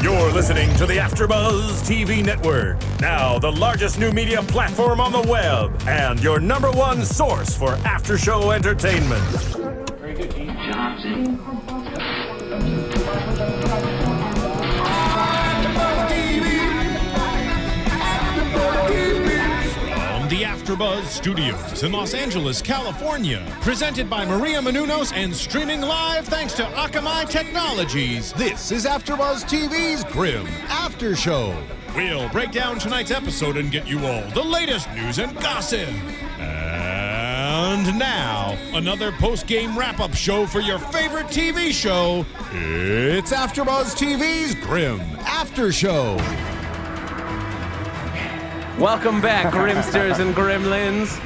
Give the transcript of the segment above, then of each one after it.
You're listening to the AFTERBUZZ TV Network, now the largest new media platform on the web, and your #1 source for after-show entertainment. Very good, Gene. Johnson. The AFTERBUZZ Studios in Los Angeles, California. Presented by Maria Menounos and streaming live thanks to Akamai Technologies. This is AFTERBUZZ TV's Grimm After Show. We'll break down tonight's episode and get you all the latest news and gossip. And now, another post-game wrap-up show for your favorite TV show. It's AFTERBUZZ TV's Grimm After Show. Welcome back, Grimsters and Gremlins.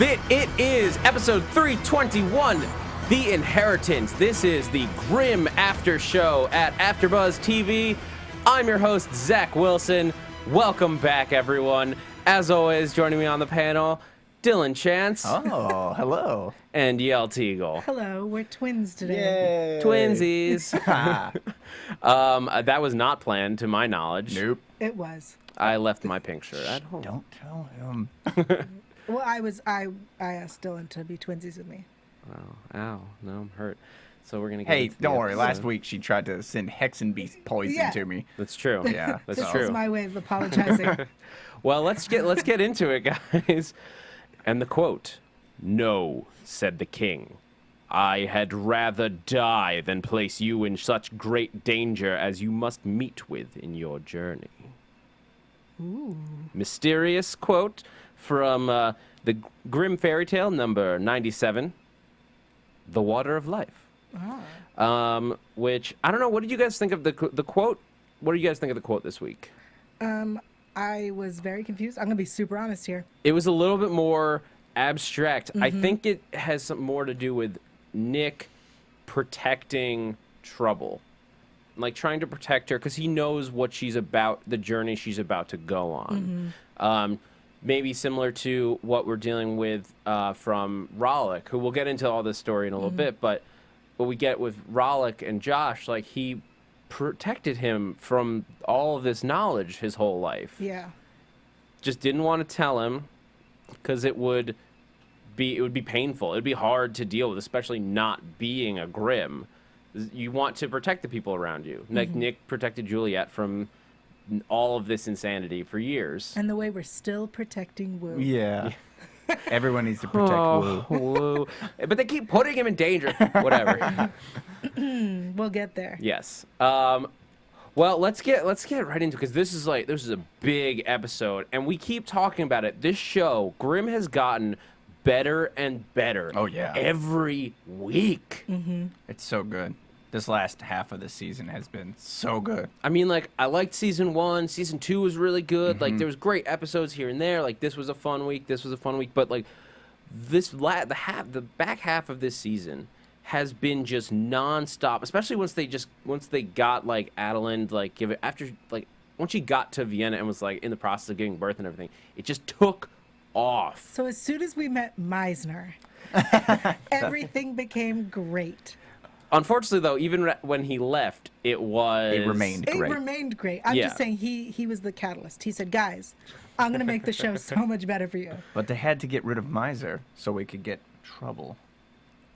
It is episode 321, The Inheritance. This is the Grimm After Show at AFTERBUZZ TV. I'm your host, Zach Wilson. Welcome back, everyone. As always, joining me on the panel, Dillon Chance. Oh, hello. And Yael Tygiel. Hello, we're twins today. Yay. Twinsies. That was not planned, to my knowledge. Nope. It was. I left my pink shirt at home. Don't tell him. Well, I asked Dillon to be twinsies with me. Oh, ow. No, I'm hurt. So we're going to get Hey, into the don't worry. episode. Last week she tried to send Hexen Beast poison Yeah. to me. That's true. Yeah, That's This true. is my way of apologizing. Well, let's get into it, guys. And the quote, "No," said the king. "I had rather die than place you in such great danger as you must meet with in your journey." Ooh. Mysterious quote from the Grimm fairy tale number 97, The Water of Life. Which, I don't know, what did you guys think of the quote? What do you guys think of the quote this week? I was very confused. I'm going to be super honest here. It was a little bit more abstract. I think it has some more to do with Nick protecting Trouble. Like trying to protect her because he knows what she's about, the journey she's about to go on. Maybe similar to what we're dealing with from Rollick, who we'll get into all this story in a little bit, but what we get with Rollick and Josh, like he protected him from all of this knowledge his whole life. Yeah. Just didn't want to tell him because it would be painful. It'd be hard to deal with, especially not being a Grimm. You want to protect the people around you. Like Nick protected Juliet from all of this insanity for years. And the way we're still protecting Wu. Yeah. Everyone needs to protect Wu. Woo. But they keep putting him in danger. Whatever. We'll get there. Yes. Well, let's get right into it because this is a big episode, and we keep talking about it. This show, Grimm has gotten better and better. Oh, yeah. Every week. It's so good. This last half of the season has been so good. I mean, like, I liked season 1. Season 2 was really good. Like, there was great episodes here and there. Like, this was a fun week. But like, the back half of this season has been just nonstop. Especially once they got like Adeline, like once she got to Vienna and was like in the process of giving birth and everything, it just took off. So as soon as we met Meisner, everything became great. Unfortunately, though, even when he left, it remained It great. remained great. I'm Yeah. just saying he was the catalyst. He said, guys, I'm going to make the show so much better for you. But they had to get rid of Miser so we could get Trouble.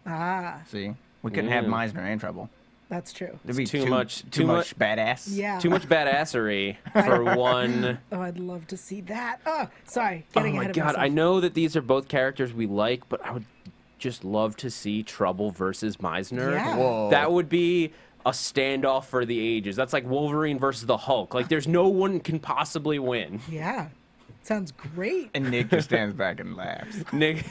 Ah, See? We couldn't have Meisner and Trouble. that's true. There'd be Too much badass. Yeah. Too much badassery for one. Oh, I'd love to see that. Oh, sorry. Getting Oh my ahead of god, myself. I know that these are both characters we like, but I would just love to see Trouble versus Meisner. Yeah. Whoa. That would be a standoff for the ages. That's like Wolverine versus the Hulk. Like, there's no one can possibly win. Yeah. Sounds great. And Nick just stands back and laughs. Nick,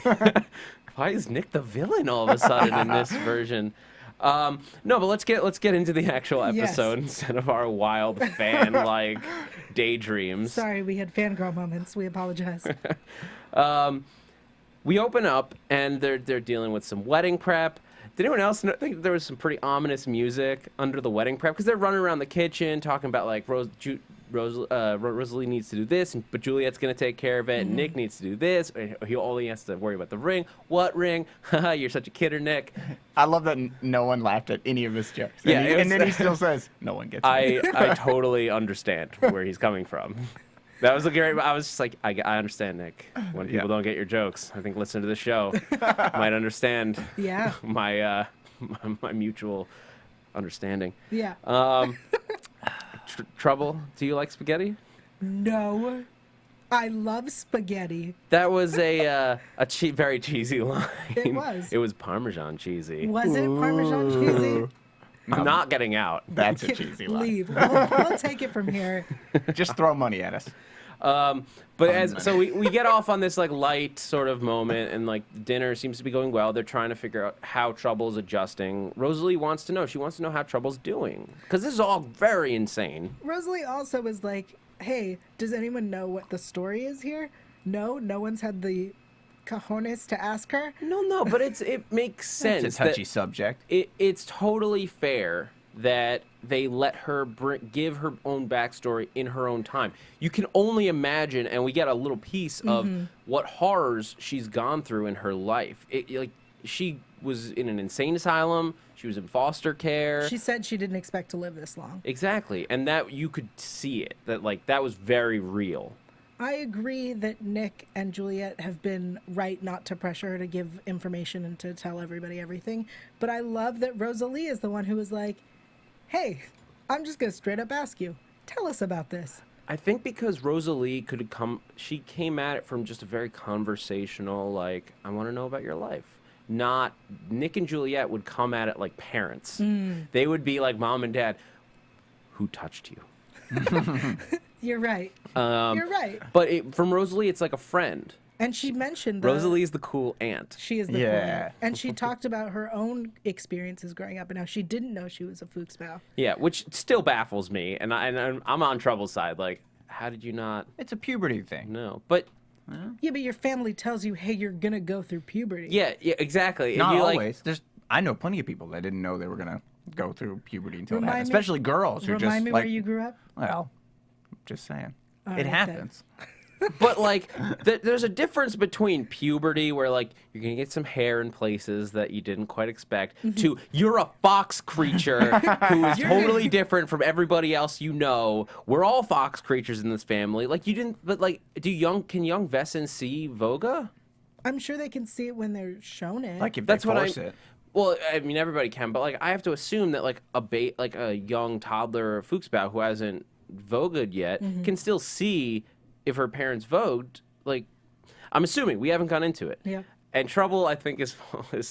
why is Nick the villain all of a sudden in this version? No, but let's get into the actual episode instead of our wild fan like daydreams. Sorry, we had fangirl moments. We apologize. We open up and they're dealing with some wedding prep. Did anyone else think there was some pretty ominous music under the wedding prep? Because they're running around the kitchen talking about like Rosalee needs to do this, but Juliet's going to take care of it. And Nick needs to do this. And he only has to worry about the ring. What ring? You're such a kidder, Nick. I love that no one laughed at any of his jokes. Yeah, And then he still says, no one gets it. I totally understand where he's coming from. That was a great. I was just like, I understand, Nick. When people don't get your jokes, I think listening to the show might understand. Yeah. My mutual understanding. Yeah. Trouble. Do you like spaghetti? No. I love spaghetti. That was a very cheesy line. It was. It was Parmesan cheesy. Was it Parmesan cheesy? I'm not getting out. That's a cheesy line. Leave. We'll take it from here. Just throw money at us. But so we get off on this like light sort of moment, and like dinner seems to be going well. They're trying to figure out how Trouble's adjusting. Rosalee wants to know. She wants to know how Trouble's doing, because this is all very insane. Rosalee also was like, hey, does anyone know what the story is here? No one's had the cojones to ask her. No, but it makes sense. It's a touchy subject. It's totally fair that they let her give her own backstory in her own time. You can only imagine, and we get a little piece of what horrors she's gone through in her life. Like she was in an insane asylum. She was in foster care. She said she didn't expect to live this long. Exactly, and that you could see it. That was very real. I agree that Nick and Juliet have been right not to pressure her to give information and to tell everybody everything. But I love that Rosalee is the one who was like, hey, I'm just going to straight up ask you, tell us about this. I think because Rosalee she came at it from just a very conversational, like, I want to know about your life. Not Nick and Juliet would come at it like parents. They would be like mom and dad, who touched you? You're right. You're right. But from Rosalee, it's like a friend. And she mentioned Rosalee's the cool aunt. She is the cool aunt. And she talked about her own experiences growing up and how she didn't know she was a Fuchsbau. Yeah, which still baffles me. And I'm on Trouble's side. Like, how did you not? It's a puberty thing. No, but yeah, but your family tells you, hey, you're gonna go through puberty. yeah, exactly. Not you always. I know plenty of people that didn't know they were gonna go through puberty until Remind that. me- Especially girls who just Remind me like. where you grew up. Well, just saying. All It right, then. happens. But like, there's a difference between puberty, where like you're gonna get some hair in places that you didn't quite expect, to you're a fox creature who is totally different from everybody else you know. We're all fox creatures in this family. Like you didn't, but like, can young Vesson see Voga? I'm sure they can see it when they're shown it. Like if That's they what force it. Well, I mean, everybody can, but like, I have to assume that like a young toddler Fuchsbau who hasn't vogued yet can still see if her parents vogued. Like, I'm assuming, we haven't gone into it. Yeah. And Trouble, I think, is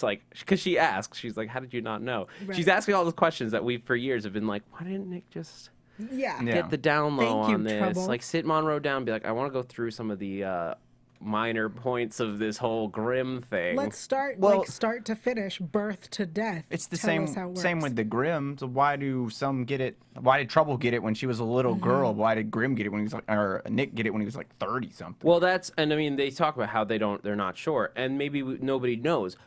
like, because she asks, she's like, how did you not know? Right. She's asking all those questions that we for years have been like, why didn't Nick just yeah. get the down low Thank you, on this? Trouble. Like, sit Monroe down and be like, I want to go through some of the minor points of this whole Grimm thing. Let's start Well- like start to finish, birth to death. It's the Tell us how it same works. with the Grimms. Why do some get it? Why did Trouble get it when she was a little girl? Why did Grimm get it when he was like, or Nick get it when he was like 30 something? Well, and I mean, they talk about how they're not sure, and maybe nobody knows.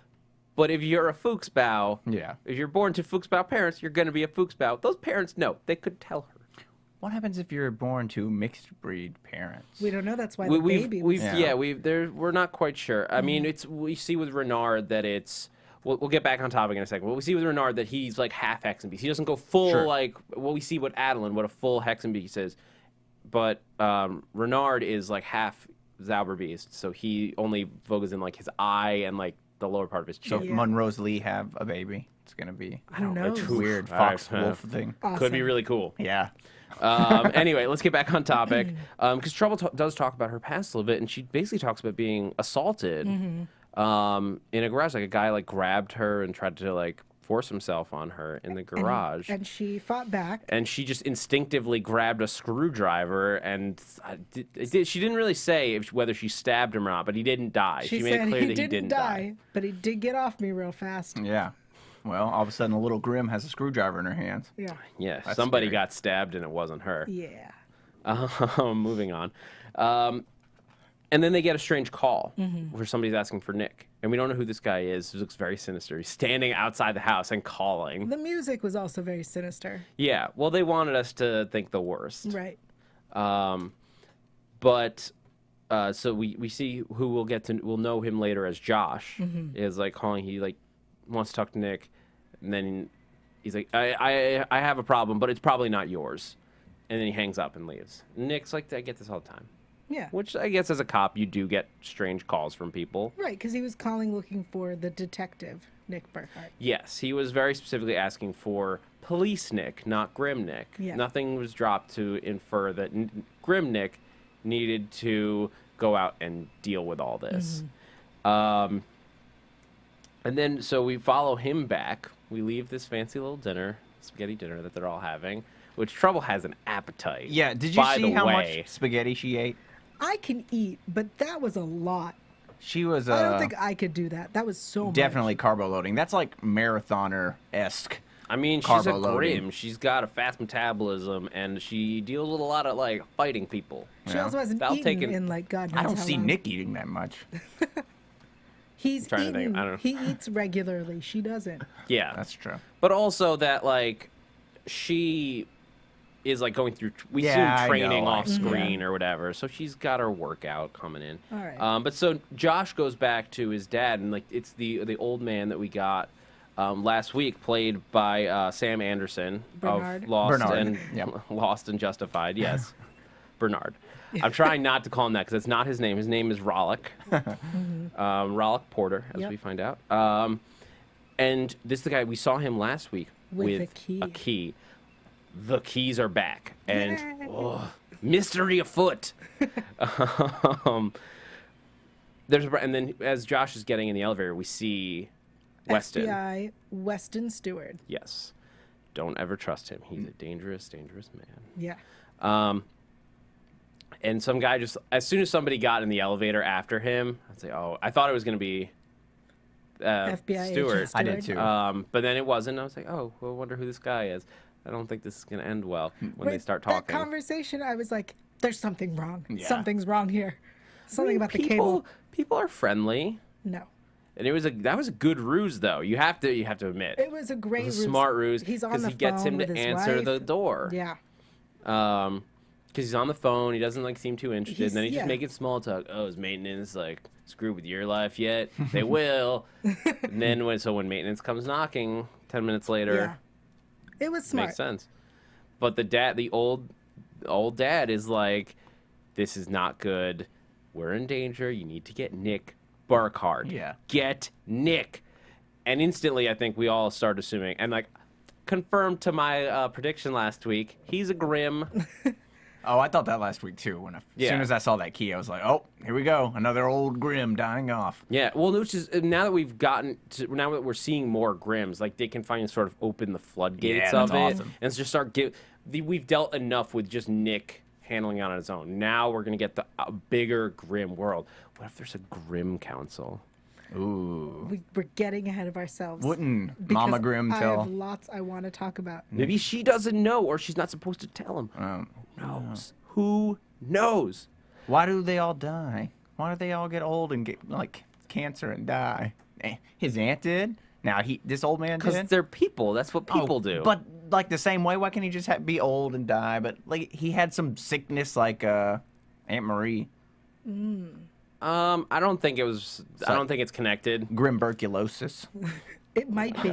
But if you're a Fuchsbau, Yeah. if you're born to Fuchsbau parents, you're going to be a Fuchsbau. Those parents know. They could tell her. What happens if you're born to mixed breed parents? We don't know. That's why the baby was. We're not quite sure. I mean, we see with Renard that it's. We'll get back on topic in a second. But we see with Renard that he's like half Hex and Beast. He doesn't go full we see with Adeline, what a full Hex and Beast is. But Renard is like half Zauberbeast, so he only focuses in like his eye and like the lower part of his So cheek. if Monrosalee have a baby, it's gonna be Who knows? a weird All right, fox wolf thing. Could be really cool. Yeah. Anyway, let's get back on topic. Because Trouble does talk about her past a little bit, and she basically talks about being assaulted in a garage. Like a guy like grabbed her and tried to like force himself on her in the garage. And she fought back. And she just instinctively grabbed a screwdriver, and she didn't really say whether she stabbed him or not, but he didn't die. She made said it clear he that didn't die, but he did get off me real fast. Yeah. Well, all of a sudden, a little Grimm has a screwdriver in her hands. Yeah. Yeah, That's somebody scary. got stabbed, and it wasn't her. Yeah. Moving on. And then they get a strange call where somebody's asking for Nick. And we don't know who this guy is. He looks very sinister. He's standing outside the house and calling. The music was also very sinister. Yeah, well, they wanted us to think the worst. Right. But so we see who we'll know him later as Josh is like calling. He like wants to talk to Nick, and then he's like, I have a problem, but it's probably not yours. And then he hangs up and leaves. Nick's like, I get this all the time. Yeah. Which I guess as a cop you do get strange calls from people. Right, because he was calling looking for the detective, Nick Burkhart. Yes, he was very specifically asking for police Nick, not Grim Nick. Yeah. Nothing was dropped to infer that Grim Nick needed to go out and deal with all this. And then, so we follow him back. We leave this fancy little dinner, spaghetti dinner that they're all having, which Trouble has an appetite. Yeah, did you by see the how way. much spaghetti she ate? I can eat, but that was a lot. She was I don't think I could do that. That was so definitely much. carbo loading. That's like marathoner-esque. I mean, she's a Carbo loading. Grim. She's got a fast metabolism, and she deals with a lot of, like, fighting people. She also hasn't That'll eaten take it- in like God knows I don't how see long. Nick eating that much. He's trying to eaten. think. I don't know. He eats regularly. She doesn't. Yeah. That's true. But also that, like, she is, like, going through... We Yeah, see I training know. off screen or whatever, so she's got her workout coming in. All right. But so Josh goes back to his dad, and, like, it's the old man that we got last week, played by Sam Anderson Bernard. of Lost Bernard, and yep. Lost and Justified. Yes, Bernard. I'm trying not to call him that because it's not his name. His name is Rollick. Rollick Porter, as Yep. we find out. And this is the guy, we saw him last week With with a key. The keys are back. And Yay. mystery afoot. And then as Josh is getting in the elevator, we see Weston. FBI Weston Stewart. Yes. Don't ever trust him. He's a dangerous, dangerous man. Yeah. And some guy just, as soon as somebody got in the elevator after him, I'd say, oh, I thought it was going to be FBI Stewart. agent I did Stewart. too. But then it wasn't. I was like, oh, well, I wonder who this guy is. I don't think this is going to end well when they Right, start That talking. conversation, I was like, there's something wrong. Yeah. Something's wrong here. Something about the cable. People are friendly. No. And that was a good ruse, though. You have to admit. It was a great It was a ruse. smart ruse He's on because the he gets phone him with to his answer wife. the door. Yeah. Because he's on the phone, he doesn't like seem too interested. He's- And then he's yeah. just making small talk. Oh, is maintenance like screwed with your life yet? They will. And then when maintenance comes knocking 10 minutes later, Yeah. It was smart. makes sense. But the old dad is like, this is not good. We're in danger. You need to get Nick Burkhart. Yeah. Get Nick. And instantly, I think we all start assuming, and like confirmed to my prediction last week, he's a Grim. Oh, I thought that last week too. As soon as I saw that key, I was like, "Oh, here we go, another old Grim dying off." Yeah, well, which is now that we're seeing more Grims, like they can finally sort of open the floodgates Yeah, of that's it awesome. and just start we've dealt enough with just Nick handling it on his own. Now we're gonna get the bigger Grim world. What if there's a Grim council? Ooh, We're getting ahead of ourselves. wouldn't Because Mama Grim I tell? have lots I want to talk about. Maybe she doesn't know, or she's not supposed to tell him. Who knows? Who knows? Why do they all die? Why do they all get old and get like cancer and die? His aunt did. Now this old man Because did. they're people. That's what people do. But like the same way, why can't he just be old and die? But like he had some sickness like Aunt Marie. I don't think it was. I don't think it's connected. Grimberculosis. It might be.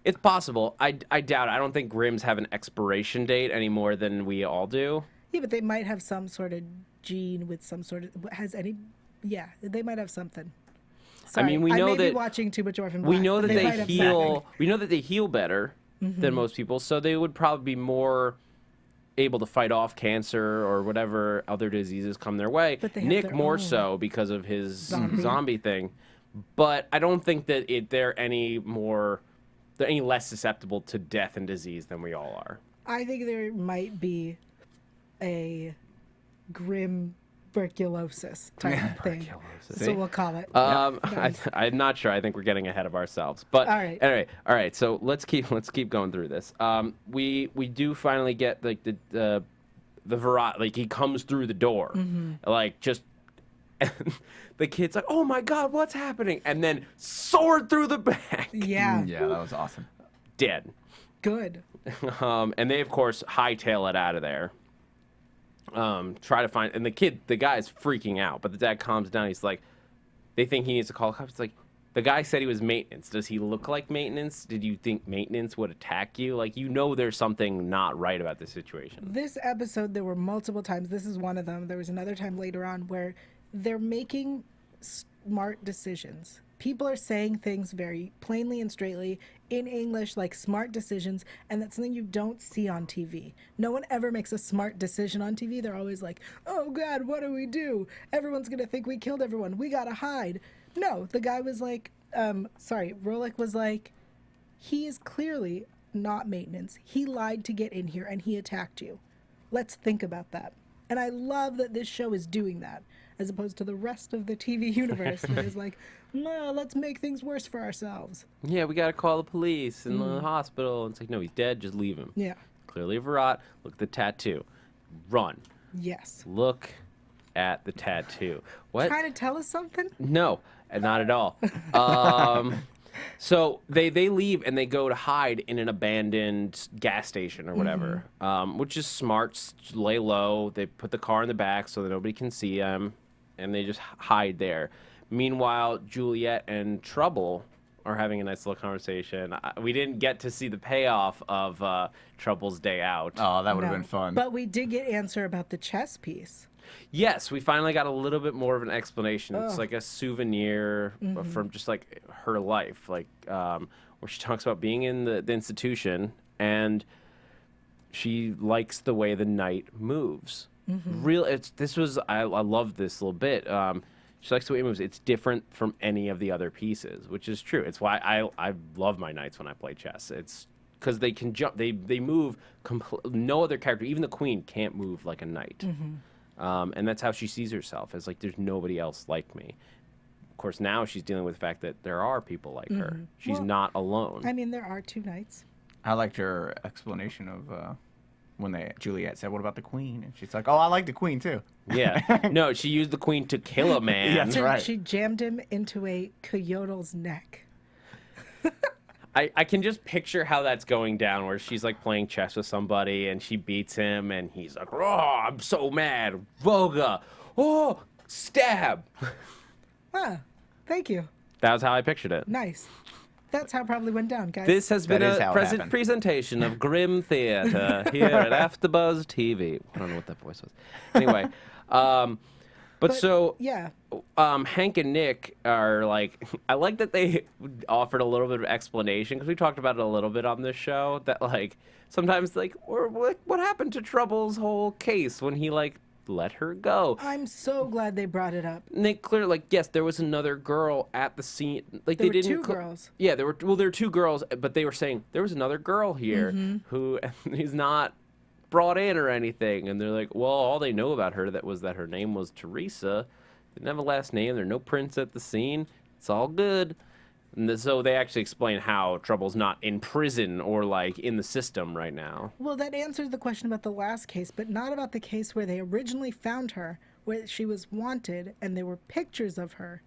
It's possible. I doubt it. I don't think Grims have an expiration date any more than we all do. Yeah, but they might have some sort of gene with some sort of Yeah, they might have something. Sorry, mean, we know I may that- be watching too much Orphan Black. We know that but they might have heal. something. We know that they heal better than most people, so they would probably be more able to fight off cancer or whatever other diseases come their way. But they have Nick their more own so because of his zombie. zombie thing. But I don't think that they're any less susceptible to death and disease than we all are. I think there might be a grim tuberculosis type thing. So we'll call it. Nice. I'm not sure. I think we're getting ahead of ourselves. But All right. anyway, all right. So let's keep going through this. We do finally get like the Verrat, like he comes through the door, like just. And the kid's like, "Oh my God, what's happening?" And then sword through the back. Yeah. Yeah, that was awesome. dead. Good. And they, of course, hightail it out of there. Try to find, and the guy's freaking out, but the dad calms down. He's like, they think he needs to call the cops. It's like, the guy said he was maintenance. Does he look like maintenance? Did you think maintenance would attack you? Like, there's something not right about this situation. This episode, there were multiple times. This is one of them. There was another time later on where they're making smart decisions. People are saying things very plainly and straightly in English, like smart decisions, and that's something you don't see on TV. No one ever makes a smart decision on TV. They're always like, oh God, what do we do? Everyone's gonna think we killed everyone. We gotta hide. No, the guy was like, Rolik was like, he is clearly not maintenance. He lied to get in here and he attacked you. Let's think about that. And I love that this show is doing that, as opposed to the rest of the TV universe that is like, no, let's make things worse for ourselves. Yeah, we gotta call the police and the hospital. And it's like, no, he's dead. Just leave him. Yeah. Clearly a Verrat. Look at the tattoo. Run. Yes. Look at the tattoo. What? Trying to tell us something? No, not at all. So they leave and they go to hide in an abandoned gas station or whatever, which is smart. Lay low. They put the car in the back so that nobody can see them, and they just hide there. Meanwhile, Juliet and Trouble are having a nice little conversation. We didn't get to see the payoff of Trouble's day out. Oh, that would have No. been fun. But we did get answer about the chess piece. Yes, we finally got a little bit more of an explanation. It's like a souvenir from just like her life, like where she talks about being in the institution and she likes the way the night moves. I love this little bit. She likes the way it moves. It's different from any of the other pieces, which is true. It's why I love my nights when I play chess. It's because they can jump. They move. No other character, even the queen, can't move like a knight. And that's how she sees herself, as like, there's nobody else like me. Of course, now she's dealing with the fact that there are people like her. She's not alone. I mean, there are two knights. I liked her explanation of when Juliet said, "What about the queen?" And she's like, "Oh, I like the queen too." Yeah. No, she used the queen to kill a man. That's right. She jammed him into a coyote's neck. I can just picture how that's going down, where she's like playing chess with somebody and she beats him and he's like, "Oh, I'm so mad. Voga. Oh, stab." Ah, thank you. That was how I pictured it. Nice. That's how it probably went down, guys. This has been That is a how it happened. presentation of Grimm Theater here at AfterBuzz TV. I don't know what that voice was. Anyway, but so yeah. Hank and Nick are like, I like that they offered a little bit of explanation, because we talked about it a little bit on this show, that like sometimes like, or what happened to Trouble's whole case when he like let her go. I'm so glad they brought it up. Nick clearly, like, yes, there was another girl at the scene. Like, There they were didn't. two girls. Yeah, there were two girls, but they were saying there was another girl here who is not brought in or anything. And they're like, well, all they know about her was that her name was Teresa. They didn't have a last name. There are no prints at the scene. It's all good. And so they actually explain how Trouble's not in prison or like in the system right now. Well, that answers the question about the last case, but not about the case where they originally found her, where she was wanted, and there were pictures of her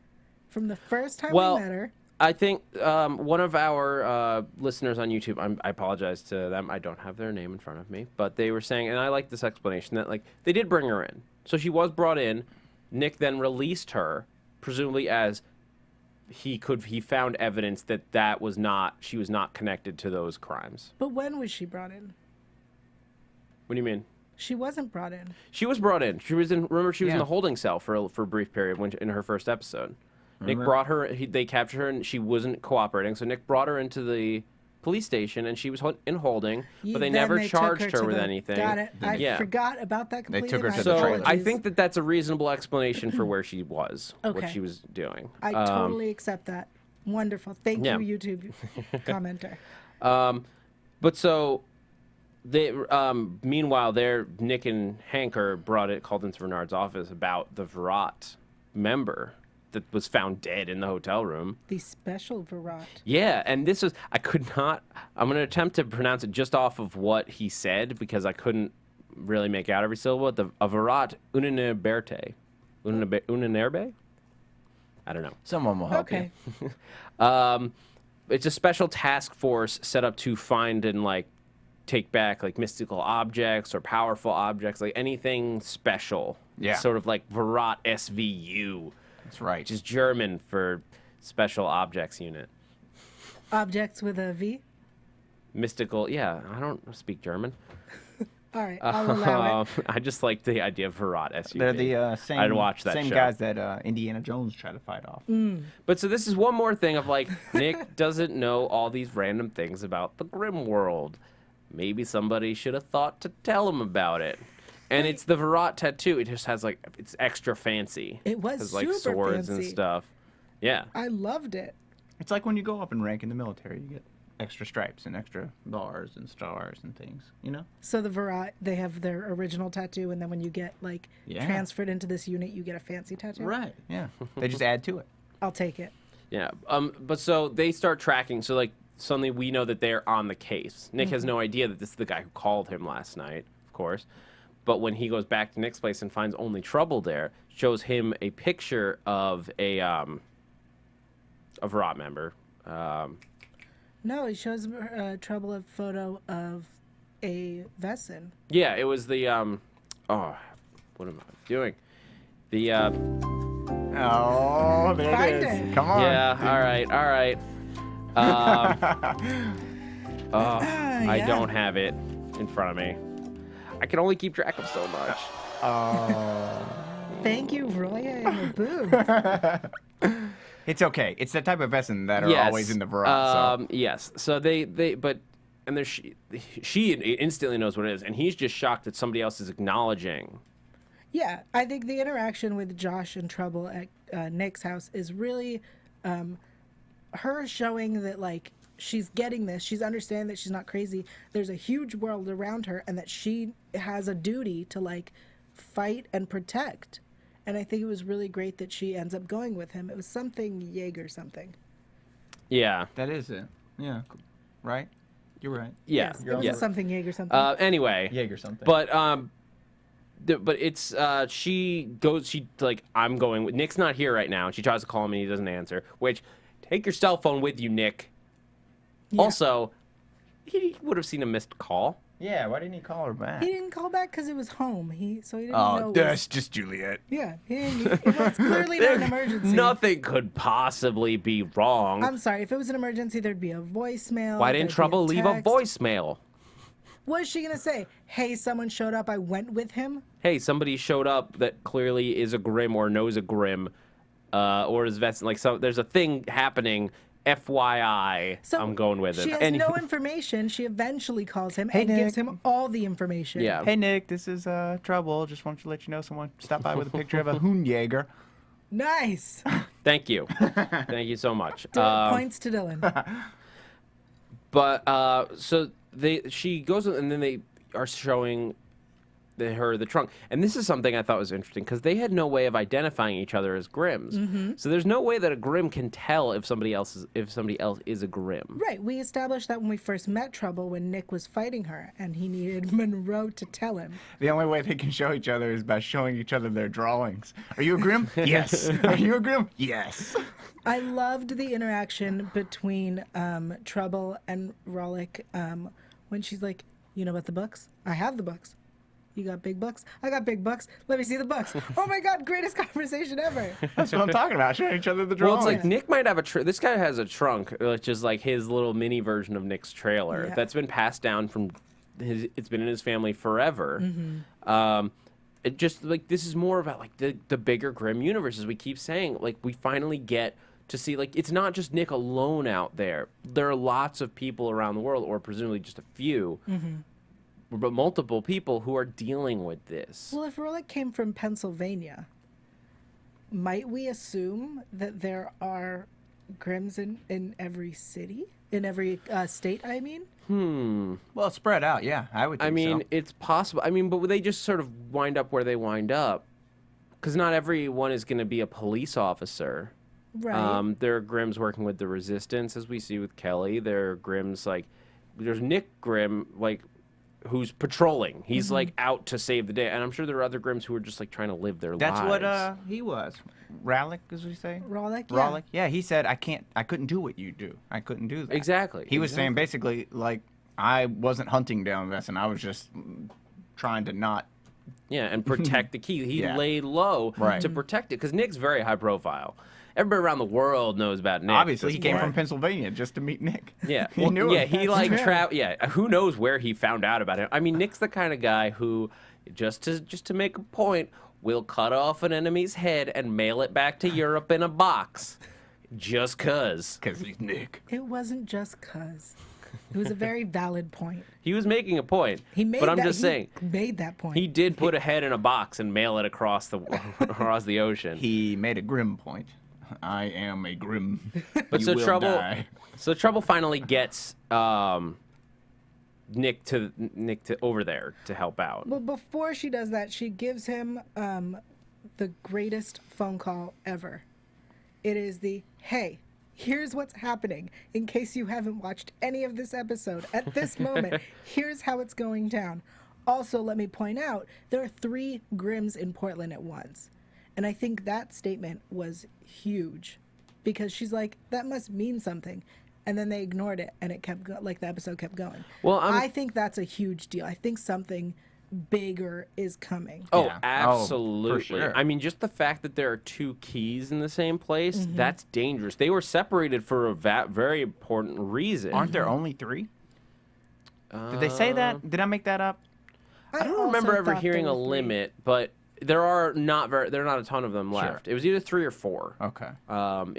from the first time we met her. I think one of our listeners on YouTube, I apologize to them, I don't have their name in front of me, but they were saying, and I like this explanation, that like they did bring her in. So she was brought in. Nick then released her, presumably as he found evidence that she was not connected to those crimes. But when was she brought in? What do you mean? She wasn't brought in. She was brought in. She was in the holding cell for a brief period in her first episode. Nick brought her. They captured her, and she wasn't cooperating. So Nick brought her into the police station, and she was in holding, but they Then never took charged her to with the- anything. Got it. I Yeah. forgot about that completely. took her My to the So trailer. I apologies. think that that's a reasonable explanation for where she was, what Okay. she was doing. I totally accept that. Wonderful. Thank Yeah. you, YouTube commenter. But so, they meanwhile, Nick and Hank are called into Renard's office about the Verrat member that was found dead in the hotel room. The special Verrat. Yeah, and this was, I'm going to attempt to pronounce it just off of what he said, because I couldn't really make out every syllable. A Verrat Uninerberte. Uninerbe? I don't know. Someone will help Okay. you. it's a special task force set up to find and like take back like mystical objects or powerful objects, like anything special. Yeah. Sort of like Verrat SVU. That's right. Which is German for Special Objects Unit. Objects with a V? Mystical, yeah, I don't speak German. All right, I'll allow it. I just like the idea of Verrat SUV. They're the same, I'd watch that same show. guys that Indiana Jones tried to fight off. But so this is one more thing of like, Nick doesn't know all these random things about the Grimm world. Maybe somebody should have thought to tell him about it. And it's the Verrat tattoo. It just has like, it's extra fancy. It was Has like super swords fancy. and stuff. Yeah. I loved it. It's like when you go up in rank in the military, you get extra stripes and extra bars and stars and things, you know? So the Verrat, they have their original tattoo, and then when you get like Yeah. transferred into this unit, you get a fancy tattoo. Right, yeah. They just add to it. I'll take it. Yeah. But so they start tracking. So like suddenly we know that they're on the case. Nick has no idea that this is the guy who called him last night, of course. But when he goes back to Nick's place and finds only trouble there, shows him a picture of a Verrat member. No, it shows Trouble a photo of a Vesson. Yeah, it was the oh, what am I doing? The Oh, there Find it is. it. Come on. yeah. All right. I yeah. don't have it in front of me. I can only keep track of so much. Thank you, Roya and the booth. It's okay. It's the type of Vesson that are always in the Verrat. So. Yes. So and there's she instantly knows what it is, and he's just shocked that somebody else is acknowledging. Yeah, I think the interaction with Josh and Trouble at Nick's house is really her showing that like she's getting this, she's understanding that she's not crazy. There's a huge world around her, and that she has a duty to like fight and protect. And I think it was really great that she ends up going with him. It was something Jaeger something. Yeah. That is it. Yeah. Right? You're right. Yeah. Yes, it was yeah. a something Jaeger something. Anyway. Jaeger something. But it's she like, I'm going with Nick's not here right now, and she tries to call him and he doesn't answer. Which, take your cell phone with you, Nick. Yeah. Also, he would have seen a missed call. Yeah, why didn't he call her back? He didn't call back because it was home. He didn't know. Oh, it was- that's just Juliet. Yeah, he didn't, it was clearly not an emergency. Nothing could possibly be wrong. I'm sorry. If it was an emergency, there'd be a voicemail. Why didn't there'd be Trouble leave a text. voicemail? What is she gonna say? Hey, someone showed up. I went with him. Hey, somebody showed up that clearly is a Grimm or knows a Grimm, or is Vesson. Like, so there's a thing happening. FYI, So I'm going with it. She has And- no information. She eventually calls him Hey, and gives Nick. him all the information. Yeah. Hey, Nick, this is Trouble. Just wanted to let you know someone stopped by with a picture of a Hoonjaeger. Nice. Thank you. Thank you so much. Points to Dillon. But so she goes and then they are showing her the trunk, and this is something I thought was interesting because they had no way of identifying each other as Grimms. Mm-hmm. So there's no way that a Grimm can tell if somebody else is a Grimm. Right. We established that when we first met Trouble, when Nick was fighting her, and he needed Monroe to tell him. The only way they can show each other is by showing each other their drawings. Are you a Grimm? Yes. Are you a Grimm? Yes. I loved the interaction between Trouble and Rollick when she's like, "You know about the books? I have the books. You got big bucks? I got big bucks. Let me see the bucks." Oh my God, greatest conversation ever. That's what I'm talking about. Showing each other the Well, drawings. it's like Nick might have this guy has a trunk, which is like his little mini version of Nick's trailer Yeah. that's been passed down from it's been in his family forever. Mm-hmm. It just like this is more about like the bigger Grimm universe, as we keep saying. Like we finally get to see like it's not just Nick alone out there. There are lots of people around the world, or presumably just a few. But multiple people who are dealing with this. Well, if Rollick came from Pennsylvania, might we assume that there are Grimms in every city? In every state, I mean? well, it's spread out. Yeah, I would think I mean, so. it's possible. I mean, but they just sort of wind up where they wind up. Because not everyone is going to be a police officer. Right. There are Grimms working with the resistance, as we see with Kelly. There are Grimms, like, there's Nick Grimm, like, who's patrolling. He's like out to save the day, and I'm sure there are other Grimms who are just like trying to live their That's lives. what he was. Rallick, as we say. Rallick, yeah. Rallick. Yeah, he said, I couldn't do what you do. I couldn't do that. Exactly. He was saying basically, like, I wasn't hunting down Vesson. I was just trying to not. Yeah, and protect the key. He Yeah. laid low Right. to protect it because Nick's very high profile. Everybody around the world knows about Nick. Obviously, he That's came why. from Pennsylvania just to meet Nick. Yeah, he knew him. yeah, he like true. Yeah, who knows where he found out about it? I mean, Nick's the kind of guy who, just to make a point, will cut off an enemy's head and mail it back to Europe in a box, just cause. Because he's Nick. It wasn't just cuz. It was a very valid point. He was making a point. He made but I'm that, just he saying, made that point. he did put a head in a box and mail it across the ocean. He made a grim point. I am a grim. But You so will Trouble, die. so Trouble finally gets Nick to over there to help out. Well, before she does that, she gives him the greatest phone call ever. It is the, hey, here's what's happening. In case you haven't watched any of this episode, at this moment, here's how it's going down. Also, let me point out, there are 3 Grimms in Portland at once. And I think that statement was huge because she's like, that must mean something. And then they ignored it and it kept the episode kept going. Well, I think that's a huge deal. I think something bigger is coming. Oh, Yeah. absolutely. Oh, for sure. I mean, just the fact that there are 2 keys in the same place, Mm-hmm. that's dangerous. They were separated for a very important reason. Aren't there only 3? Did they say that? Did I make that up? I don't also remember ever thought hearing there a were 3. limit, but there are not a ton of them left. It was either 3 or 4. Okay.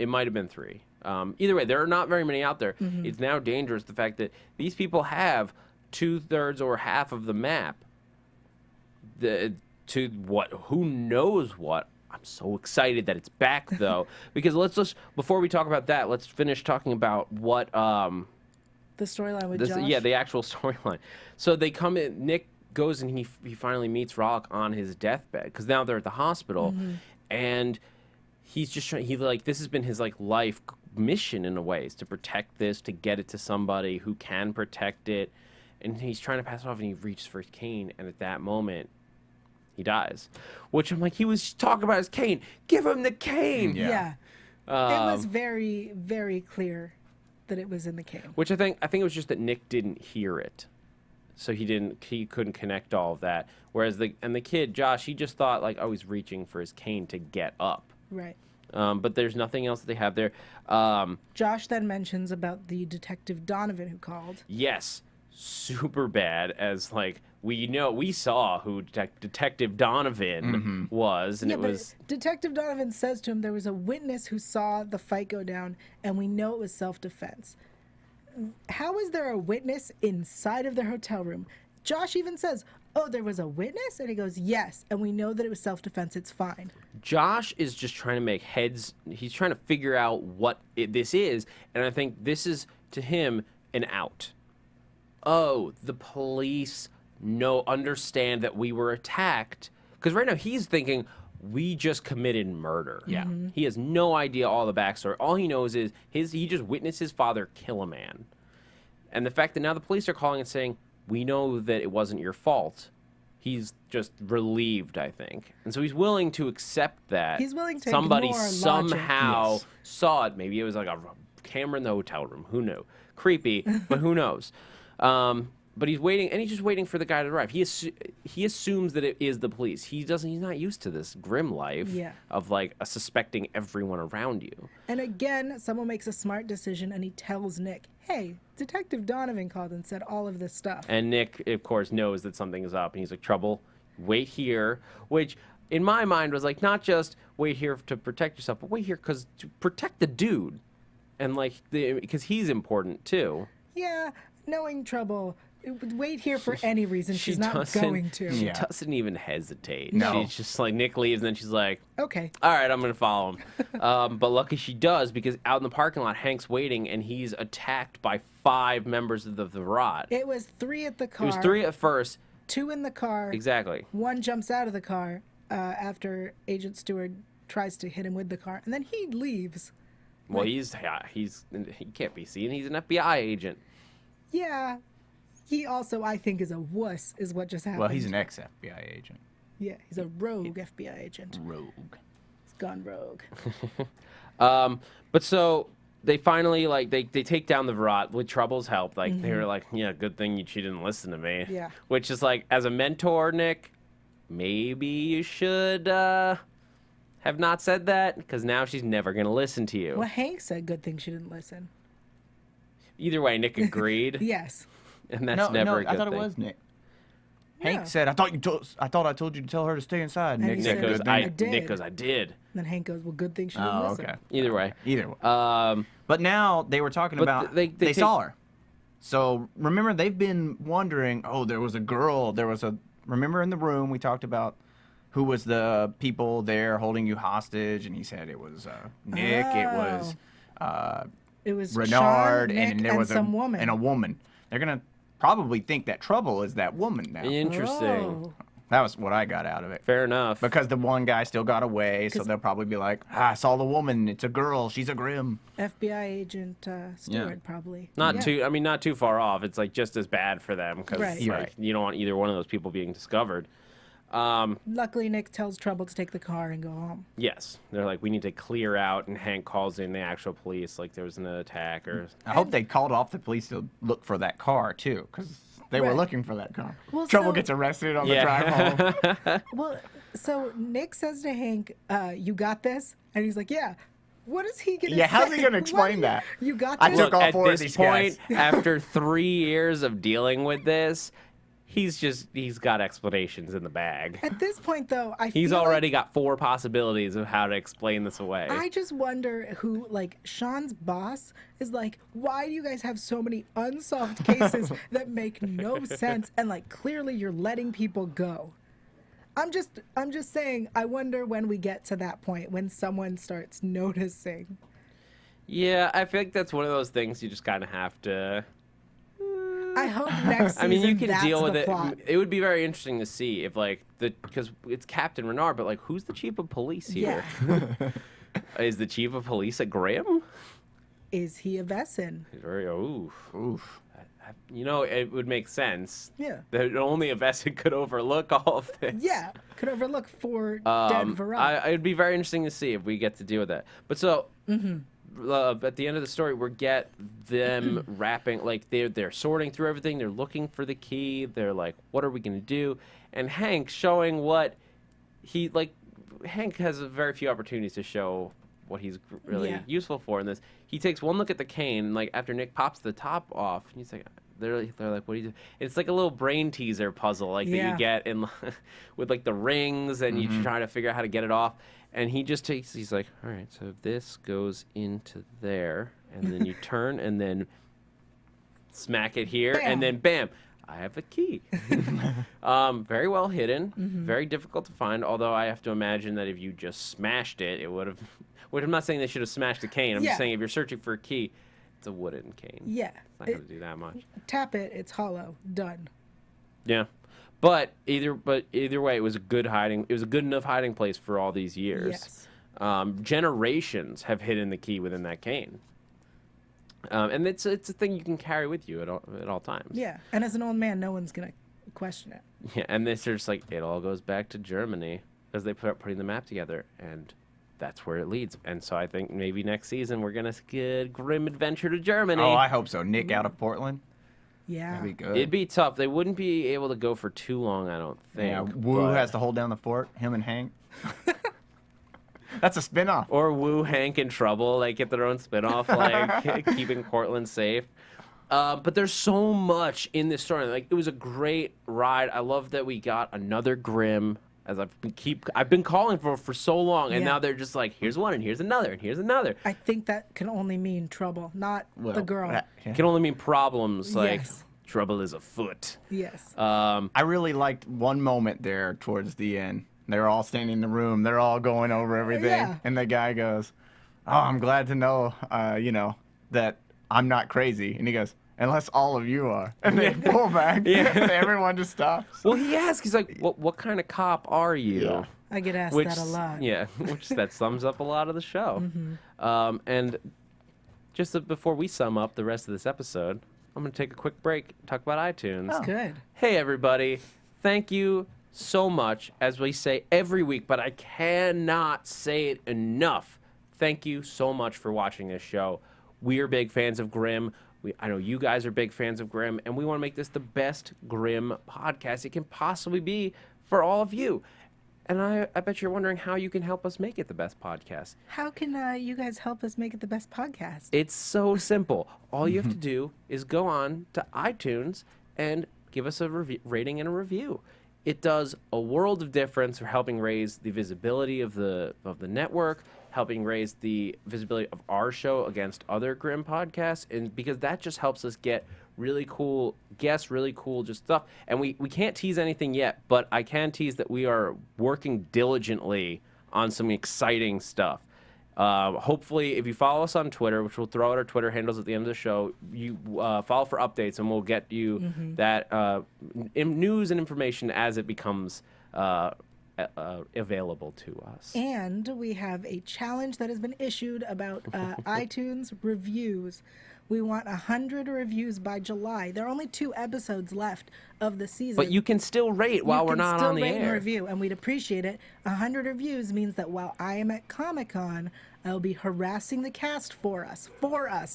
It might have been 3. Either way, there are not very many out there. Mm-hmm. It's now dangerous, the fact that these people have 2/3 or half of the map. Who knows what. I'm so excited that it's back, though. Because before we talk about that, let's finish talking about what, The storyline with Josh. yeah, the actual storyline. So they come in, Nick goes and he finally meets Rock on his deathbed, because now they're at the hospital, and he's just trying, this has been his life mission in a way, is to protect this, to get it to somebody who can protect it, and he's trying to pass it off, and he reaches for his cane, and at that moment he dies, which I'm like, he was talking about his cane, give him the cane. Yeah. It was very, very clear that it was in the cane. Which I think it was just that Nick didn't hear it, so he couldn't connect all of that, whereas the kid Josh, he just thought he's reaching for his cane to get up. Right. But there's nothing else that they have there. Josh then mentions about the detective Donovan who called. Yes, super bad. As we saw who Detective Donovan was, and Yeah, it but was Detective Donovan says to him there was a witness who saw the fight go down, and we know it was self-defense. How is there a witness inside of their hotel room? Josh even says, oh, there was a witness? And he goes, yes, and we know that it was self-defense. It's fine. Josh is just trying to make heads. He's trying to figure out what this is, and I think this is to him an out. Oh, the police understand that we were attacked, because right now he's thinking we just committed murder. Yeah. He has no idea all the backstory. All he knows is he just witnessed his father kill a man, and the fact that now the police are calling and saying we know that it wasn't your fault. He's just relieved, I think, and so he's willing to accept that He's willing to somebody ignore logic. somehow Yes. saw it. Maybe it was like a camera in the hotel room. Who knew? Creepy, but who knows? But he's waiting, and he's just waiting for the guy to arrive. He assumes that it is the police. He's not used to this grim life of suspecting everyone around you. And again, someone makes a smart decision, and he tells Nick, hey, Detective Donovan called and said all of this stuff. And Nick, of course, knows that something is up, and he's like, trouble, wait here, which in my mind was not just wait here to protect yourself, but wait here to protect the dude, and because he's important too. Yeah, knowing Trouble, wait here for any reason. She's not going to. She doesn't even hesitate. No. She's just Nick leaves, and then she's like, Okay. all right, I'm going to follow him. But lucky she does, because out in the parking lot, Hank's waiting, and he's attacked by 5 members of the Verrat. It was 3 at the car. It was 3 at first. 2 in the car. Exactly. 1 jumps out of the car after Agent Stewart tries to hit him with the car, and then he leaves. Well, he can't be seen. He's an FBI agent. Yeah, He also, I think, is a wuss, is what just happened. Well, he's an ex-FBI agent. Yeah, he's a rogue FBI agent. Rogue. He's gone rogue. But so they finally they take down the Verrat with Trouble's help. Like they were like, yeah, good thing she didn't listen to me. Yeah. Which is like, as a mentor, Nick, maybe you should have not said that, because now she's never gonna listen to you. Well, Hank said good thing she didn't listen. Either way, Nick agreed. Yes. And that's never a good I thought thing. it was Nick. No. Hank said, I thought I told you to tell her to stay inside. And Nick he said, said, Nick goes, good I thing. did. Nick goes, I did. Then Hank goes, well, good thing she didn't Oh, listen. okay. Either way. Either way. But now they were talking but about they they take- saw her. So remember, they've been wondering. Oh, there was a girl. Remember in the room we talked about who was the people there holding you hostage, and he said it was Nick. It was It was Renard, Sean, Nick, and there was some woman. and a woman. They're gonna probably think that Trouble is that woman now. Interesting. Oh. That was what I got out of it. Fair enough. Because the one guy still got away, so they'll probably be like, I saw the woman. It's a girl. She's a Grimm. FBI agent Stewart, probably. Not Yeah. too. I mean, not too far off. It's like just as bad for them, because Right. You're right. you don't want either one of those people being discovered. Luckily, Nick tells Trouble to take the car and go home. Yes, they're like, we need to clear out, and Hank calls in the actual police, like there was an attack or. I hope they called off the police to look for that car, too, because they were Right. looking for that car. Well, Trouble so- gets arrested on the Yeah. drive home. Well, so Nick says to Hank, you got this? And he's like, yeah. What is he going to say? Yeah, how's he gonna What explain do you- that? You got I this? took all At four of this these point, guys. after 3 years of dealing with this, he's got explanations in the bag. At this point, though, He's feel already like got 4 possibilities of how to explain this away. I just wonder who, like, Sean's boss is like, why do you guys have so many unsolved cases that make no sense? And, like, clearly you're letting people go. I'm just saying, I wonder when we get to that point, when someone starts noticing. Yeah, I feel like that's one of those things you just kind of have to. I hope next season I mean, you can that's deal with the it. plot. It would be very interesting to see if, like, because it's Captain Renard, but like, who's the chief of police here? Yeah. Is the chief of police a Grimm? Is he a Vesson? He's very oof. Oof. You know, it would make sense. Yeah. That only a Vesson could overlook all of this. Yeah. Could overlook 4 dead Verrat. It'd be very interesting to see if we get to deal with that. But so, at the end of the story, we get them wrapping, like they're sorting through everything. They're looking for the key. They're like, what are we gonna do? And Hank showing what he like. Hank has very few opportunities to show what he's really Yeah. useful for in this. He takes one look at the cane, and like after Nick pops the top off, and he's like, they're like, what do you do? It's like a little brain teaser puzzle, like that Yeah. you get in with like the rings, and you try to figure out how to get it off. And he just takes, he's like, all right, so this goes into there, and then you turn, and then smack it here, Bam. and then bam, I have a key. Very well hidden, very difficult to find, although I have to imagine that if you just smashed it, it would have, which I'm not saying they should have smashed the cane, I'm Yeah. just saying if you're searching for a key, it's a wooden cane. Yeah. It's not going to do that much. Tap it. It's hollow. Done. Yeah. But either way, it was a good hiding. It was a good enough hiding place for all these years. Yes. Generations have hidden the key within that cane, and it's a thing you can carry with you at all times. Yeah. And as an old man, no one's gonna question it. Yeah. And this is like it all goes back to Germany as they putting the map together, and that's where it leads. And so I think maybe next season we're gonna get Grim Adventure to Germany. Oh, I hope so. Nick out of Portland. Yeah. That'd be good. It'd be tough. They wouldn't be able to go for too long, I don't think. Yeah, Wu but- has to hold down the fort. Him and Hank. That's a spinoff. Or Wu, Hank, in Trouble, like get their own spinoff, like keeping Portland safe. But there's so much in this story. Like it was a great ride. I love that we got another Grimm, as I've been calling for so long, and Yeah. now they're just like, here's one, and here's another, and here's another. I think that can only mean trouble, not Well, the girl. yeah. It can only mean problems. Like Yes. trouble is afoot. Yes. I really liked one moment there towards the end. They're all standing in the room. They're all going over everything. Yeah. And the guy goes, oh, I'm glad to know, that I'm not crazy. And he goes, unless all of you are. And they pull back. Yeah. And everyone just stops. Well, he asks, he's like, what kind of cop are you? Yeah. I get asked Which, that a lot. Yeah, which that sums up a lot of the show. And just before we sum up the rest of this episode, I'm going to take a quick break, talk about iTunes. That's good. Hey, everybody. Thank you so much, as we say every week, but I cannot say it enough. Thank you so much for watching this show. We are big fans of Grimm. I know you guys are big fans of Grimm, and we want to make this the best Grimm podcast it can possibly be for all of you. And I bet you're wondering how you can help us make it the best podcast. How can you guys help us make it the best podcast? It's so simple. All you have to do is go on to iTunes and give us a rating and a review. It does a world of difference for helping raise the visibility of the network, helping raise the visibility of our show against other Grimm podcasts, and because that just helps us get really cool guests, really cool just stuff. And we can't tease anything yet, but I can tease that we are working diligently on some exciting stuff. Hopefully, if you follow us on Twitter, which we'll throw out our Twitter handles at the end of the show, you follow for updates, and we'll get you that news and information as it becomes available to us. And we have a challenge that has been issued about iTunes reviews. We want 100 reviews by July. There are only 2 episodes left of the season. But you can still rate while we're not on the You can still rate and air. review, and we'd appreciate it. 100 reviews means that while I am at Comic-Con, I'll be harassing the cast for us,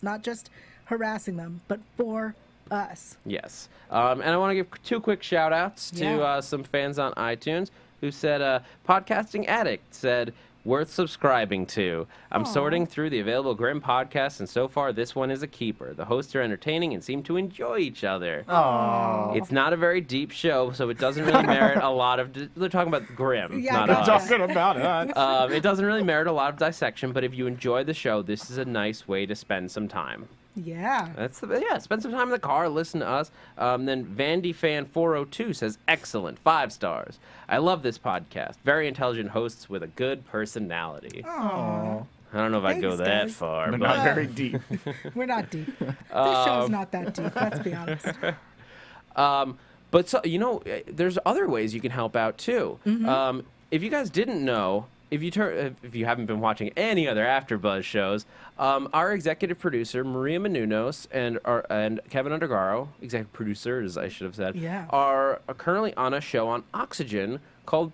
not just harassing them, but for us. Yes. And I want to give 2 quick shout-outs to Yeah. some fans on iTunes who said, Podcasting Addict said, worth subscribing to. I'm sorting through the available Grimm podcasts, and so far this one is a keeper. The hosts are entertaining and seem to enjoy each other. Aww. It's not a very deep show, so it doesn't really merit a lot of... They're talking about Grimm, Yeah, not gotcha. us. Talking about it. It doesn't really merit a lot of dissection, but if you enjoy the show, this is a nice way to spend some time. Yeah. Spend some time in the car, listen to us. Then VandyFan402 says, excellent, 5 stars. I love this podcast. Very intelligent hosts with a good personality. Aww. I don't know if I'd go Thanks, that guys. far, But but not very deep. We're not deep. This show's not that deep, let's be honest. but so, there's other ways you can help out too. If you guys didn't know, if you haven't been watching any other AfterBuzz shows, our executive producer Maria Menounos and Kevin Undergaro, executive producers, I should have said, Yeah. are currently on a show on Oxygen called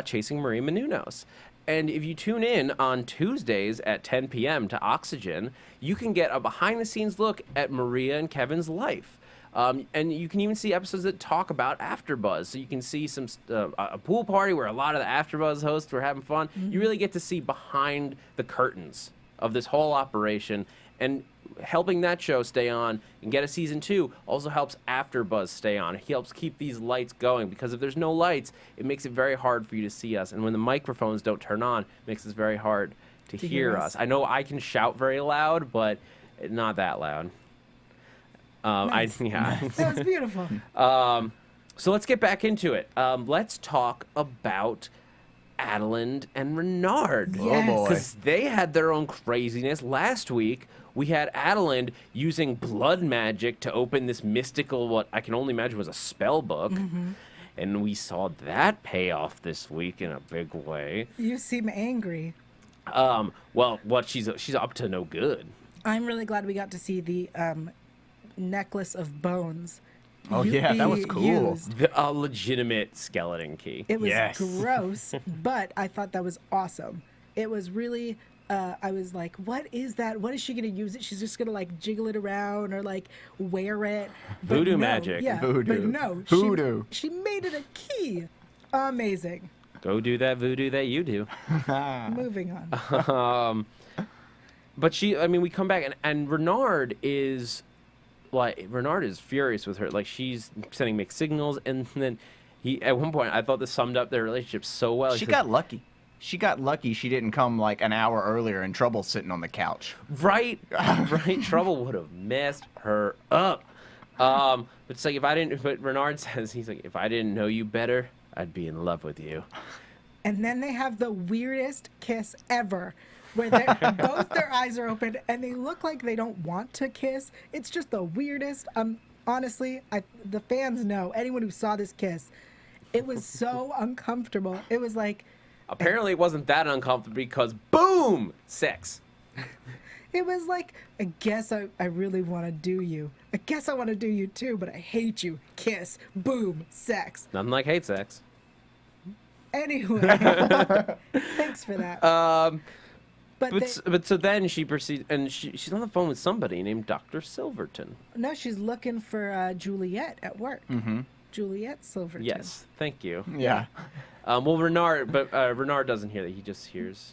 Chasing Maria Menounos. And if you tune in on Tuesdays at 10 p.m. to Oxygen, you can get a behind-the-scenes look at Maria and Kevin's life. And you can even see episodes that talk about AfterBuzz. So you can see a pool party where a lot of the AfterBuzz hosts were having fun. You really get to see behind the curtains of this whole operation. And helping that show stay on and get a season 2 also helps AfterBuzz stay on. It helps keep these lights going, because if there's no lights, it makes it very hard for you to see us. And when the microphones don't turn on, it makes it very hard to hear us. I know I can shout very loud, but not that loud. Nice. That was beautiful. So let's get back into it. Let's talk about Adeline and Renard. Yes. Oh, boy. Because they had their own craziness. Last week, we had Adeline using blood magic to open this mystical, what I can only imagine was a spell book. And we saw that pay off this week in a big way. You seem angry. Well, she's up to no good. I'm really glad we got to see the necklace of bones. Oh, yeah, that was cool. used. A legitimate skeleton key. It was Yes. gross, but I thought that was awesome. It was really, I was like, what is that? What is she going to use it? She's just going to like jiggle it around or like wear it. But Voodoo no, magic. Yeah, Voodoo. but no. Hoodoo. She made it a key. Amazing. Go do that voodoo that you do. Moving on. But we come back and Renard is furious with her. Like, she's sending mixed signals, and then at one point I thought this summed up their relationship so well. She got lucky. She didn't come like an hour earlier and Trouble's sitting on the couch. Right. Trouble would have messed her up. But it's like, but Renard says, he's like, if I didn't know you better, I'd be in love with you. And then they have the weirdest kiss ever, where both their eyes are open and they look like they don't want to kiss. It's just the weirdest. Honestly, the fans know, anyone who saw this kiss, it was so uncomfortable. It was like... Apparently it wasn't that uncomfortable because, boom, sex. It was like, I guess I really want to do you. I guess I want to do you too, but I hate you. Kiss. Boom. Sex. Nothing like hate sex. Anyway. Thanks for that. But so then she proceeds, and she's on the phone with somebody named Dr. Silverton. No, she's looking for Juliet at work. Mm-hmm. Juliet Silverton. Yes, thank you. Yeah. Well, Renard doesn't hear that. He just hears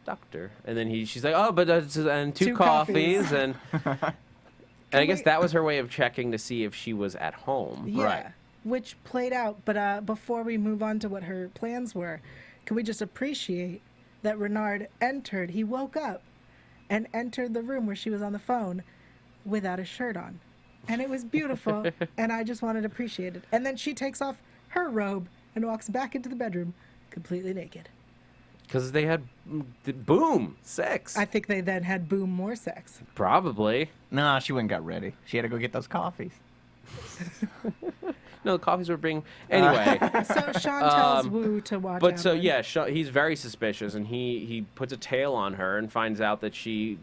doctor, and then she's like, oh, but and two coffees, and I guess that was her way of checking to see if she was at home. Yeah, Right. which played out. But before we move on to what her plans were, can we just appreciate that Renard entered? He woke up and entered the room where she was on the phone without a shirt on, and it was beautiful. And I just wanted to appreciate it. And then she takes off her robe and walks back into the bedroom completely naked. Because they had boom sex. I think they then had boom more sex. Probably. Nah, she went and got ready. She had to go get those coffees. No, the coffees were being anyway. So Sean tells Wu to watch out. But so on. yeah, he's very suspicious, and he puts a tail on her and finds out that he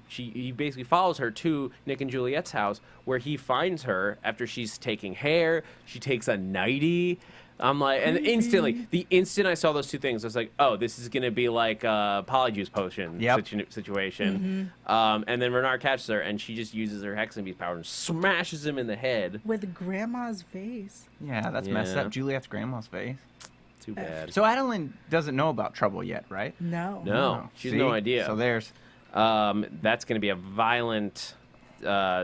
basically follows her to Nick and Juliet's house, where he finds her after she's taking hair. She takes a nightie. I'm like, and instantly, the instant I saw those two things, I was like, oh, this is gonna be like a polyjuice potion situation. And then Renard catches her, and she just uses her Hexen Beast power and smashes him in the head. With grandma's face. Yeah, that's messed up. Juliet's grandma's face. Too bad. So Adeline doesn't know about trouble yet, right? No. No, she has See? no idea. So there's... That's gonna be a violent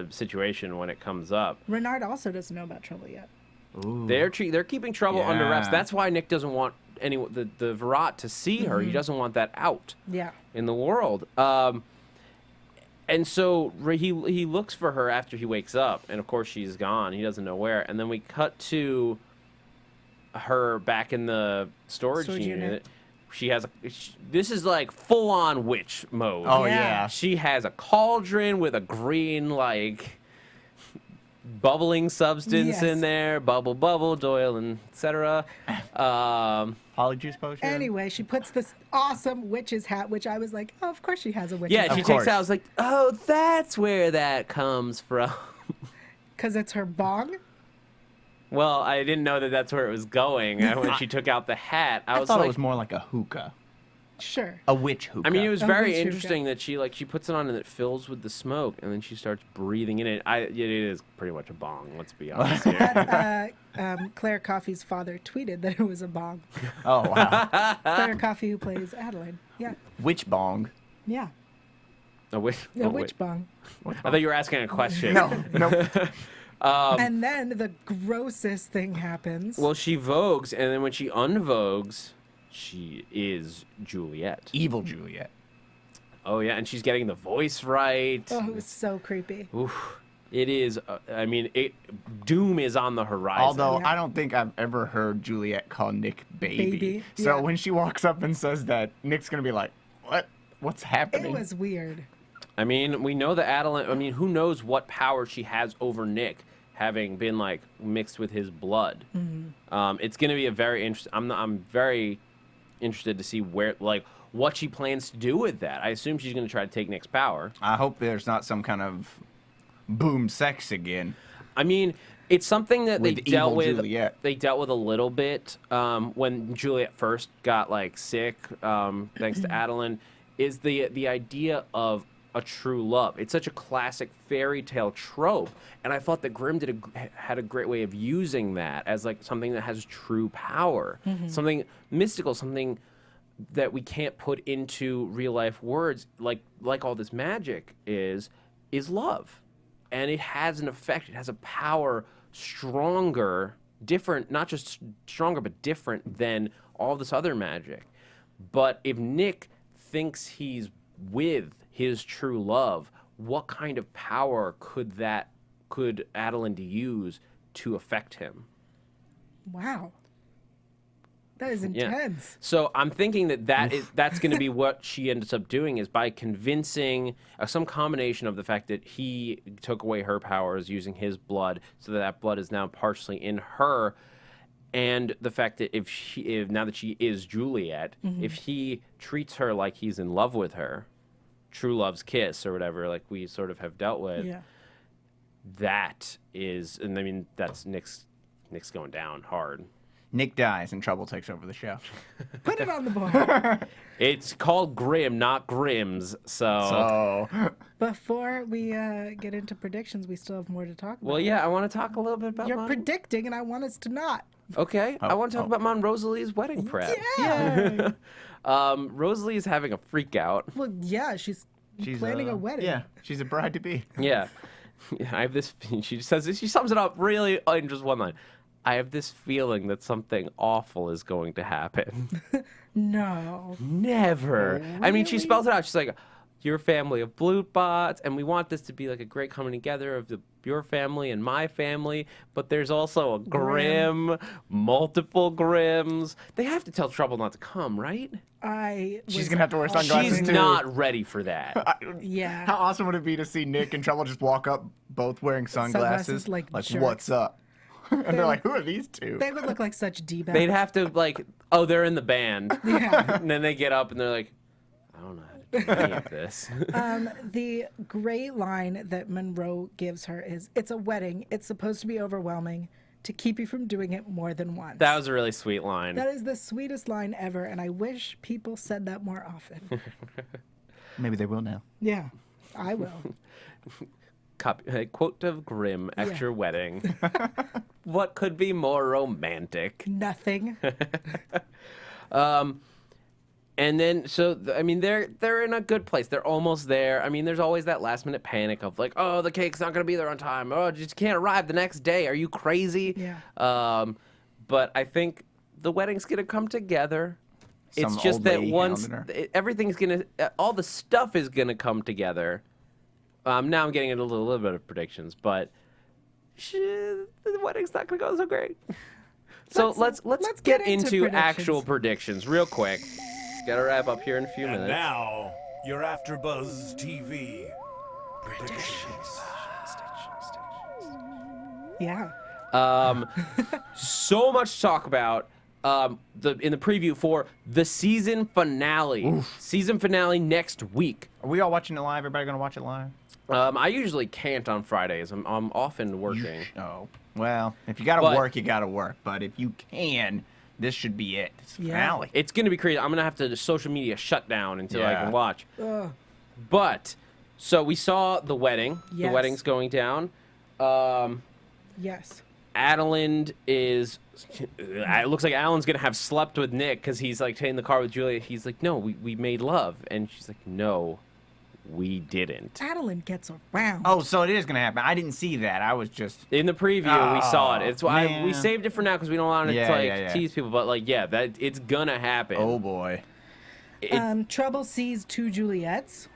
situation when it comes up. Renard also doesn't know about trouble yet. Ooh. They're keeping trouble under wraps. Yeah. That's why Nick doesn't want the Verrat to see her. He doesn't want that out Yeah. in the world. And so he looks for her after he wakes up, and of course she's gone. He doesn't know where. And then we cut to her back in the storage unit. She has this is like full on witch mode. Oh, Yeah. yeah. She has a cauldron with a green bubbling substance Yes. in there, bubble, Doyle, and etc. Polyjuice potion? Anyway, she puts this awesome witch's hat, which I was like, oh, of course she has a witch's Yeah, hat. she Of takes course. out. I was like, oh, that's where that comes from. Because it's her bong. Well, I didn't know that that's where it was going. When she took out the hat, I I was thought like, it was more like a hookah. Sure. A witch hookah. I mean, it was A very witch hookah. interesting that she puts it on and it fills with the smoke, and then she starts breathing in it. It is pretty much a bong. Let's be honest here. Claire Coffey's father tweeted that it was a bong. Oh, wow. Claire Coffey, who plays Adeline. Yeah. Witch bong. Yeah. A witch. A Oh, witch wait. bong. I thought you were asking a question. No. And then the grossest thing happens. Well, she vogues, and then when she unvogues, she is Juliet. Evil Juliet. Oh yeah, and she's getting the voice right. Oh, it was so creepy. Oof. It is. Doom is on the horizon. Although Yeah. I don't think I've ever heard Juliet call Nick baby. Baby, So yeah. when she walks up and says that, Nick's going to be like, what? What's happening? It was weird. I mean, we know that Adeline. I mean, who knows what power she has over Nick, having been mixed with his blood. It's going to be a very interesting. I'm very interested to see what she plans to do with that. I assume she's going to try to take Nick's power. I hope there's not some kind of boom sex again. I mean, it's something that they With dealt evil with. Juliet. They dealt with a little bit when Juliet first got sick, thanks to Adeline. Is the idea of a true love? It's such a classic fairy tale trope, and I thought that Grimm had a great way of using that as something that has true power, something mystical, something that we can't put into real life words, like all this magic is love. And it has an effect. It has a power stronger, different, not just stronger, but different than all this other magic. But if Nick thinks he's with his true love, what kind of power could Adeline use to affect him? Wow. That is Yeah. intense. So I'm thinking that's going to be what she ends up doing, is by convincing some combination of the fact that he took away her powers using his blood, so that blood is now partially in her, and the fact that if now that she is Juliet, if he treats her like he's in love with her, true love's kiss or whatever, like we sort of have dealt with. Yeah. That is, and I mean, that's Nick's going down hard. Nick dies and Trouble takes over the show. Put it on the board. It's called Grimm, not Grimm's. So Before we get into predictions, we still have more to talk about. well, yeah, I want to talk a little bit about You're predicting, and I want us to not. Okay, I want to talk about Mom Rosalee's wedding prep. Yeah. Rosalee is having a freak out. Well, yeah, she's planning a wedding. Yeah, she's a bride to be. Yeah. I have this, she says this, she sums it up really in just one line. I have this feeling that something awful is going to happen. No. Never. I mean, she really? spells it out. She's like, your family of blue bots, and we want this to be like a great coming together of your family and my family, but there's also a Grimm, multiple Grimms. They have to tell Trouble not to come, right? She's gonna have to wear sunglasses She's too. not ready for that. Yeah. How awesome would it be to see Nick and Trouble just walk up, both wearing sunglasses, like jerks. what's up? And they're like, who are these two? They would look like such D-bags. They'd have to like, oh, they're in the band. Yeah. And then they get up and they're like, I don't know how to do any of this. The great line that Monroe gives her is, it's a wedding. It's supposed to be overwhelming to keep you from doing it more than once. That was a really sweet line. That is the sweetest line ever, and I wish people said that more often. Maybe they will now. Yeah, I will. Quote of Grimm at your wedding. What could be more romantic? Nothing. And then, so I mean, they're in a good place. They're almost there. I mean, there's always that last minute panic of like, oh, the cake's not gonna be there on time. Oh, you just can't arrive the next day. Are you crazy? Yeah. But I think the wedding's gonna come together. It's Some just old that lady once hounding her. everything's gonna, all the stuff is gonna come together. Now I'm getting into a little bit of predictions, but the wedding's not gonna go so great. So let's get into actual predictions real quick. Gotta wrap up here in a few And minutes. now, your AfterBuzz TV predictions. Yeah. So much to talk about in the preview for the season finale. Oof. Season finale next week. Are we all watching it live? Everybody gonna watch it live? I usually can't on Fridays. I'm often working. Oh, well, if you gotta But- work, you gotta work. But if you can, this should be it. It's the Yeah. finale. It's gonna be crazy. I'm gonna have to social media shut down until I Yeah. can watch. Ugh. But so we saw the wedding. The Yes. wedding's going down. Yes. Adeline is. It looks like Alan's gonna have slept with Nick because he's like in the car with Julia. He's like, no, we made love, and she's like, no, we didn't. Adeline gets around. Oh, so it is gonna happen. I didn't see that. I was just. In the preview, we saw it. It's why we man. saved it for now because we don't want it Yeah, to like yeah. tease people. But like, yeah, that it's gonna happen. Oh boy. Trouble sees two Juliets.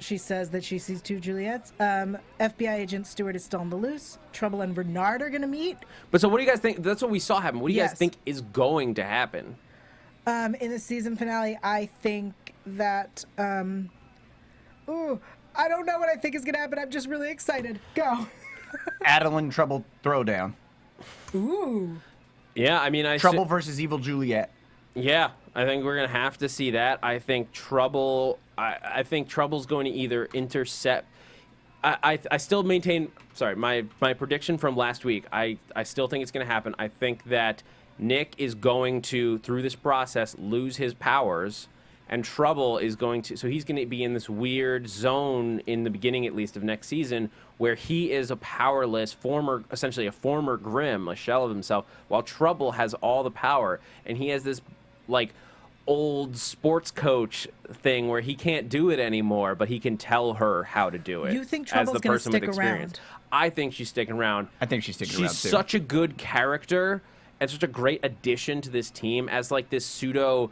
She says that she sees two Juliets. FBI agent Stewart is still on the loose. Trouble and Bernard are going to meet. But so, what do you guys think? That's what we saw happen. What do you guys Yes. think is going to happen? In the season finale, I think that. Ooh, I don't know what I think is going to happen. I'm just really excited. Go. Adeline Trouble throwdown. Ooh. Yeah, I mean, Trouble versus Evil Juliet. Yeah, I think we're gonna have to see that. I think Trouble. I think Trouble's going to either intercept. I still maintain. Sorry, my prediction from last week. I still think it's gonna happen. I think that Nick is going to, through this process, lose his powers, and Trouble is going to. So he's going to be in this weird zone in the beginning, at least, of next season, where he is a powerless essentially a former Grimm, a shell of himself, while Trouble has all the power, and he has this like old sports coach thing where he can't do it anymore, but he can tell her how to do it. You think as Trouble's the gonna person with stick experience. around? I think she's sticking around. I think she's sticking around too. She's such a good character and such a great addition to this team as like this pseudo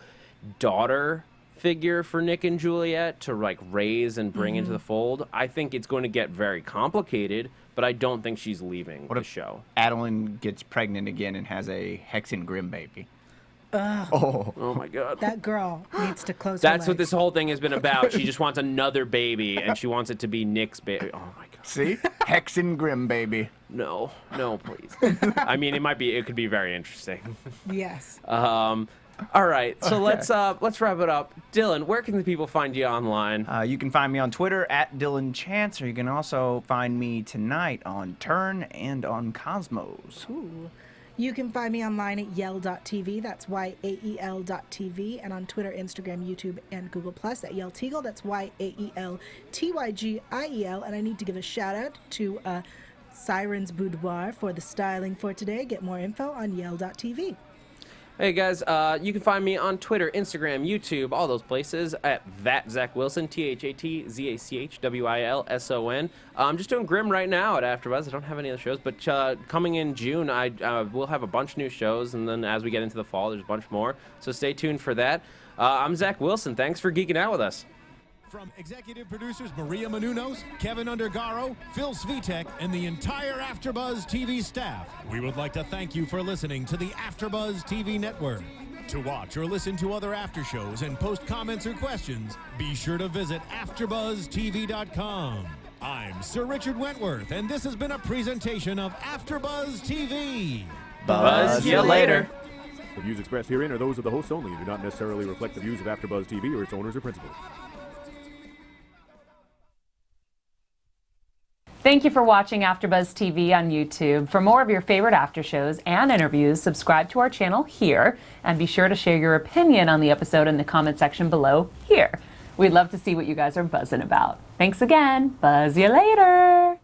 daughter figure for Nick and Juliet to like raise and bring into the fold. I think it's going to get very complicated, but I don't think she's leaving the show. Adeline gets pregnant again and has a Hexen Grimm baby. Oh my god. That girl needs to close her That's what legs. this whole thing has been about. She just wants another baby, and she wants it to be Nick's baby. Oh my god. See? Hexen Grimm baby. No, please. I mean, it could be very interesting. Yes. All right, so let's wrap it up. Dillon, where can the people find you online? You can find me on Twitter at Dillon Chance, or you can also find me tonight on Turn and on Cosmos. Ooh. You can find me online at yael.tv, that's YAEL.tv, and on Twitter, Instagram, YouTube, and Google Plus at Yael Tygiel, that's YAELTYGIEL. And I need to give a shout out to Siren's Boudoir for the styling for today. Get more info on yael.tv. Hey guys, you can find me on Twitter, Instagram, YouTube, all those places at Zach Wilson, ThatZachWilson. I'm just doing Grimm right now at AfterBuzz. I don't have any other shows, but coming in June, I will have a bunch of new shows, and then as we get into the fall, there's a bunch more. So stay tuned for that. I'm Zach Wilson. Thanks for geeking out with us. From executive producers Maria Menounos, Kevin Undergaro, Phil Svitek, and the entire AfterBuzz TV staff, we would like to thank you for listening to the AfterBuzz TV network. To watch or listen to other after shows and post comments or questions, be sure to visit AfterBuzzTV.com. I'm Sir Richard Wentworth, and this has been a presentation of AfterBuzz TV. Buzz you later. The views expressed herein are those of the hosts only and do not necessarily reflect the views of AfterBuzz TV or its owners or principals. Thank you for watching AfterBuzz TV on YouTube. For more of your favorite after shows and interviews, subscribe to our channel here, and be sure to share your opinion on the episode in the comment section below here. We'd love to see what you guys are buzzing about. Thanks again. Buzz you later.